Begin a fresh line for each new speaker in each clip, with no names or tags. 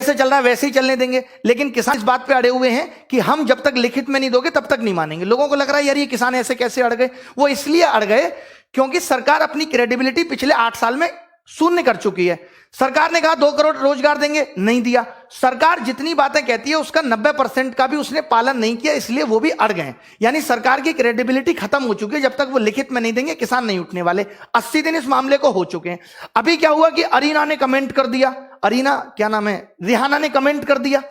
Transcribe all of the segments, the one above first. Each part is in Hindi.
जैसे चल रहा है वैसे ही चलने देंगे, लेकिन किसान इस बात पे अड़े हुए हैं कि हम जब तक लिखित में नहीं दोगे तब तक नहीं मानेंगे। लोगों को लग रहा है यार ये किसान ऐसे कैसे अड़ गए। वो इसलिए अड़ गए क्योंकि सरकार अपनी क्रेडिबिलिटी पिछले 8 साल में शून्य कर चुकी है। सरकार ने कहा 2 करोड़ रोजगार देंगे, नहीं दिया। सरकार जितनी बातें कहती है उसका 90% का भी उसने पालन नहीं किया, इसलिए वो भी अड़ गए। यानी सरकार की क्रेडिबिलिटी खत्म हो चुकी है। जब तक वो लिखित में नहीं देंगे किसान नहीं उठने वाले। 80 दिन इस मामले को हो चुके हैं। अभी क्या हुआ कि अरीना ने कमेंट कर दिया, अरीना क्या नाम है, रिहाना ने कमेंट कर दिया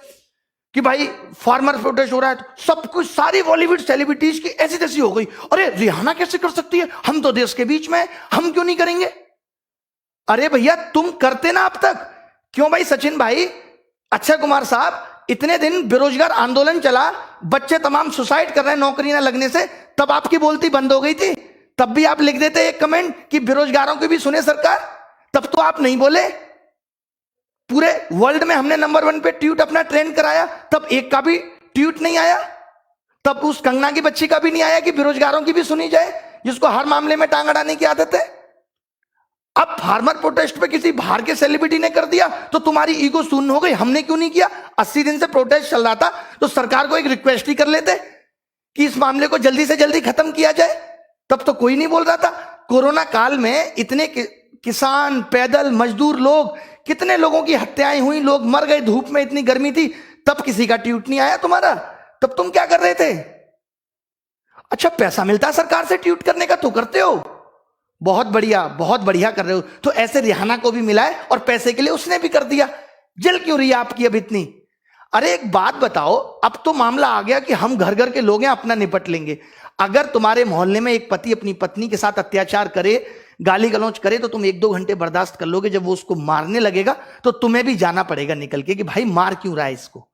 कि भाई फार्मर प्रोटेस्ट हो रहा है। तो सब कुछ सारी बॉलीवुड सेलिब्रिटीज की ऐसी तैसी हो गई, अरे रिहाना कैसे कर सकती है, हम तो देश के बीच में हैं, हम क्यों नहीं करेंगे। अरे भैया तुम करते ना अब तक, क्यों भाई सचिन भाई, अक्षय कुमार साहब, इतने दिन बेरोजगार आंदोलन चला, बच्चे तमाम सुसाइड कर रहे हैं नौकरी ना लगने से, तब आपकी बोलती बंद हो गई थी। तब भी आप लिख देते एक कमेंट कि बेरोजगारों की भी सुने सरकार, तब तो आप नहीं बोले। पूरे वर्ल्ड में हमने नंबर 1 पे ट्वीट अपना ट्रेंड कराया, तब एक का भी ट्वीट नहीं आया। तब उस कंगना की बच्ची का भी नहीं आया कि बेरोजगारों की भी सुनी जाए, जिसको हर मामले में टांग अड़ाने की आदत है। अब फार्मर प्रोटेस्ट पे किसी बाहर के सेलिब्रिटी ने कर दिया तो तुम्हारी ईगो शून्य हो गई, हमने क्यों नहीं किया। 80 दिन से प्रोटेस्ट चल रहा था तो सरकार को एक रिक्वेस्ट ही कर लेते कि इस मामले को जल्दी से जल्दी खत्म किया जाए, तब तो कोई नहीं बोल रहा था। कोरोना काल में इतने किसान, पैदल मजदूर लोग, कितने लोगों की हत्याएं हुई, लोग मर गए, धूप में इतनी गर्मी थी, तब किसी का ट्वीट नहीं आया तुम्हारा। तब तुम क्या कर रहे थे। अच्छा पैसा मिलता है सरकार से ट्वीट करने का तो करते हो, बहुत बढ़िया कर रहे हो। तो ऐसे रिहाना को भी मिला है और पैसे के लिए उसने भी कर दिया। जल क्यों रही है आपकी अब इतनी। अरे एक बात बताओ, अब तो मामला आ गया कि हम घर घर के लोग हैं, अपना निपट लेंगे। अगर तुम्हारे मोहल्ले में एक पति अपनी पत्नी के साथ अत्याचार करे, गाली गलौज करे, तो तुम 1-2 घंटे बर्दाश्त कर लोगे। जब वो उसको मारने लगेगा तो तुम्हें भी जाना पड़ेगा निकल के कि भाई मार क्यों रहा है इसको,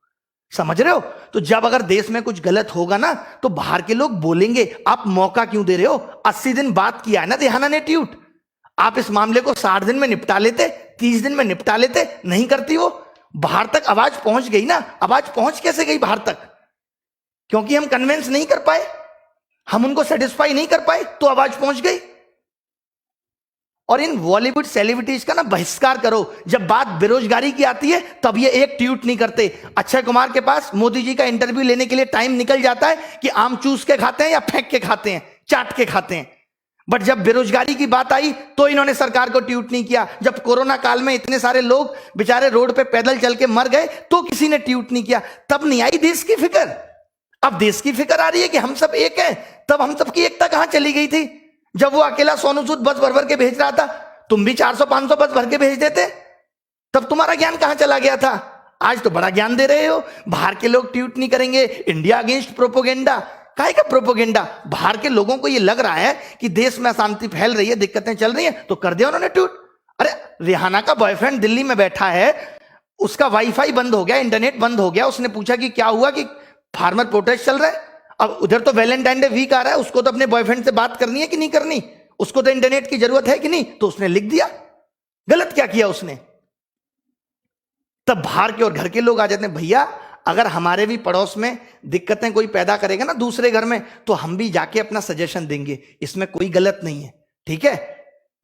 समझ रहे हो। तो जब अगर देश में कुछ गलत होगा ना तो बाहर के लोग बोलेंगे, आप मौका क्यों दे रहे हो। 80 दिन बात किया है ना रिहाना ने ट्वीट, आप इस मामले को 60 दिन में निपटा लेते, 30 दिन में निपटा लेते, नहीं करती वो। बाहर तक आवाज पहुंच गई ना। आवाज पहुंच कैसे गई बाहर तक, क्योंकि हम कन्विंस नहीं कर पाए, हम उनको सेटिस्फाई नहीं कर पाए, तो आवाज पहुंच गई। और इन बॉलीवुड सेलिब्रिटीज का ना बहिष्कार करो। जब बात बेरोजगारी की आती है तब ये एक ट्वीट नहीं करते। अक्षय कुमार के पास मोदी जी का इंटरव्यू लेने के लिए टाइम निकल जाता है कि आम चूस के खाते हैं या फेंक के खाते हैं, चाट के खाते हैं। बट जब बेरोजगारी की बात आई तो इन्होंने सरकार को ट्वीट नहीं किया। जब कोरोना काल में इतने सारे लोग बेचारे रोड पे पैदल चल के मर गए तो किसी ने ट्वीट नहीं किया। तब नहीं आई देश की फिक्र। अब देश की फिक्र आ रही है कि हम सब एक हैं। तब हम सबकी एकता कहां चली गई थी। जब वो अकेला सोनू सूद बस भर भर के भेज रहा था, तुम भी 400-500 बस भर के भेज देते, तब तुम्हारा ज्ञान कहां चला गया था। आज तो बड़ा ज्ञान दे रहे हो, बाहर के लोग ट्वीट नहीं करेंगे, इंडिया अगेंस्ट प्रोपोगेंडा। काहे का प्रोपोगेंडा। बाहर के लोगों को ये लग रहा है कि देश में अशांति फैल रही है, दिक्कतें चल रही है, तो कर दिया उन्होंने ट्वीट। अरे रिहाना का बॉयफ्रेंड दिल्ली में बैठा है, उसका वाईफाई बंद हो गया, इंटरनेट बंद हो गया। उसने पूछा कि क्या हुआ, कि फार्मर प्रोटेस्ट चल रहा है। अब उधर तो वैलेंटाइन डे वीक आ रहा है, उसको तो अपने बॉयफ्रेंड से बात करनी है कि नहीं करनी, उसको तो इंटरनेट की जरूरत है कि नहीं, तो उसने लिख दिया। गलत क्या किया उसने। तब बाहर के और घर के लोग आ जाते हैं, भैया अगर हमारे भी पड़ोस में दिक्कतें कोई पैदा करेगा ना दूसरे घर में, तो हम भी जाके अपना सजेशन देंगे, इसमें कोई गलत नहीं है। ठीक है,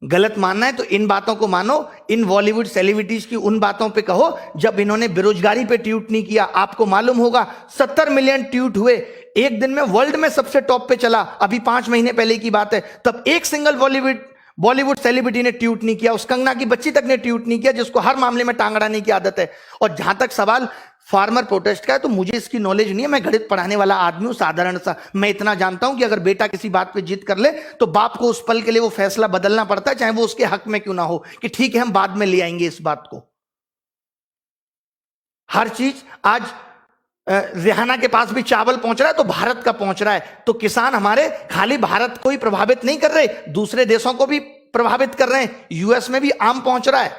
गलत मानना है तो इन बातों को मानो, इन बॉलीवुड सेलिब्रिटीज की उन बातों पे कहो जब इन्होंने बेरोजगारी पे ट्वीट नहीं किया। आपको मालूम होगा 70 मिलियन ट्वीट हुए एक दिन में, वर्ल्ड में सबसे टॉप पे चला। अभी 5 महीने पहले की बात है, तब एक सिंगल बॉलीवुड सेलिब्रिटी ने ट्वीट नहीं किया। उस कंगना की बच्ची तक ने ट्वीट नहीं किया, जिसको हर मामले में टांग अड़ाने की आदत है। और जहां तक सवाल फार्मर प्रोटेस्ट का है, तो मुझे इसकी नॉलेज नहीं है, मैं गणित पढ़ाने वाला आदमी हूं साधारण सा। मैं इतना जानता हूं कि अगर बेटा किसी बात पे जिद कर ले तो बाप को उस पल के लिए वो फैसला बदलना पड़ता है, चाहे वो उसके हक में क्यों ना हो, कि ठीक है हम बाद में ले आएंगे इस बात को। हर चीज आज रिहाना के पास भी चावल पहुंच रहा है तो भारत का पहुंच रहा है। तो किसान हमारे खाली भारत को ही प्रभावित नहीं कर रहे, दूसरे देशों को भी प्रभावित कर रहे हैं। यूएस में भी आम पहुंच रहा है।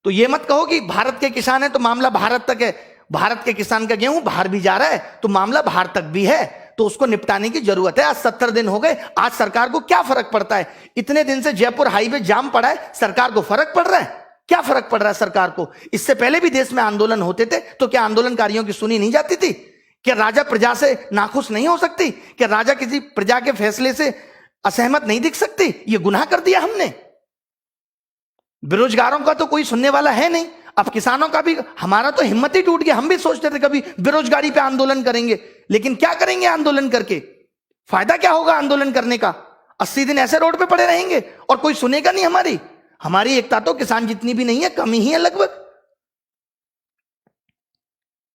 तो ये मत कहो कि भारत के किसान है तो मामला भारत तक है। भारत के किसान का गेहूं बाहर भी जा रहा है तो मामला बाहर तक भी है, तो उसको निपटाने की जरूरत है। आज 70 दिन हो गए, आज सरकार को क्या फर्क पड़ता है। इतने दिन से जयपुर हाईवे जाम पड़ा है, सरकार को फर्क पड़ रहा है। क्या फर्क पड़ रहा है सरकार को। इससे पहले भी देश में आंदोलन होते थे तो क्या आंदोलनकारियों की सुनी नहीं जाती थी। क्या राजा प्रजा से नाखुश नहीं हो सकती। क्या राजा किसी प्रजा के फैसले से असहमत नहीं दिख सकती। ये गुनाह कर दिया हमने। बेरोजगारों का तो कोई सुनने वाला है नहीं। अब किसानों का भी, हमारा तो हिम्मत ही टूट गया। हम भी सोचते थे कभी बेरोजगारी पे आंदोलन करेंगे, लेकिन क्या करेंगे आंदोलन करके? फायदा क्या होगा आंदोलन करने का? 80 दिन ऐसे रोड पे पड़े रहेंगे और कोई सुनेगा नहीं हमारी। हमारी एकता तो किसान जितनी भी नहीं है, कमी ही है लगभग।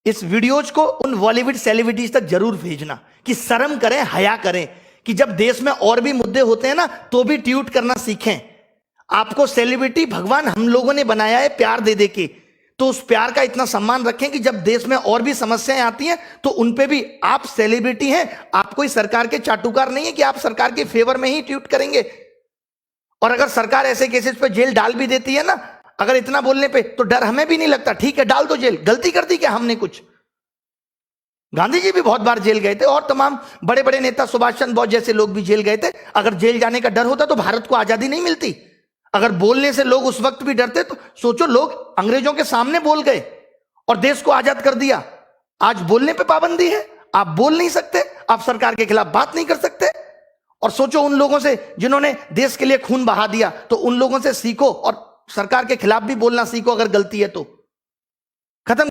इस वीडियोज को उन बॉलीवुड सेलिब्रिटीज तक जरूर भेजना कि शर्म करें, हया करें, कि जब देश में और भी मुद्दे होते हैं ना तो भी ट्वीट करना सीखें। आपको सेलिब्रिटी भगवान हम लोगों ने बनाया है प्यार दे दे के, तो उस प्यार का इतना सम्मान रखें कि जब देश में और भी समस्याएं आती हैं तो उन पे भी, आप सेलिब्रिटी हैं, आप कोई सरकार के चाटुकार नहीं है कि आप सरकार के फेवर में ही ट्वीट करेंगे। और अगर सरकार ऐसे केसेस पे जेल डाल भी देती है ना, अगर इतना बोलने पे, तो डर हमें भी नहीं लगता। ठीक है, डाल दो जेल, गलती कर दी क्या हमने कुछ? गांधी जी भी बहुत बार जेल गए थे और तमाम बड़े बड़े नेता, सुभाष चंद्र बोस जैसे लोग भी जेल गए थे। अगर जेल जाने का डर होता तो भारत को आजादी नहीं मिलती। अगर बोलने से लोग उस वक्त भी डरते तो सोचो, लोग अंग्रेजों के सामने बोल गए और देश को आजाद कर दिया। आज बोलने पे पाबंदी है, आप बोल नहीं सकते, आप सरकार के खिलाफ बात नहीं कर सकते। और सोचो उन लोगों से जिन्होंने देश के लिए खून बहा दिया, तो उन लोगों से सीखो और सरकार के खिलाफ भी बोलना सीखो अगर गलती है तो। खत्म।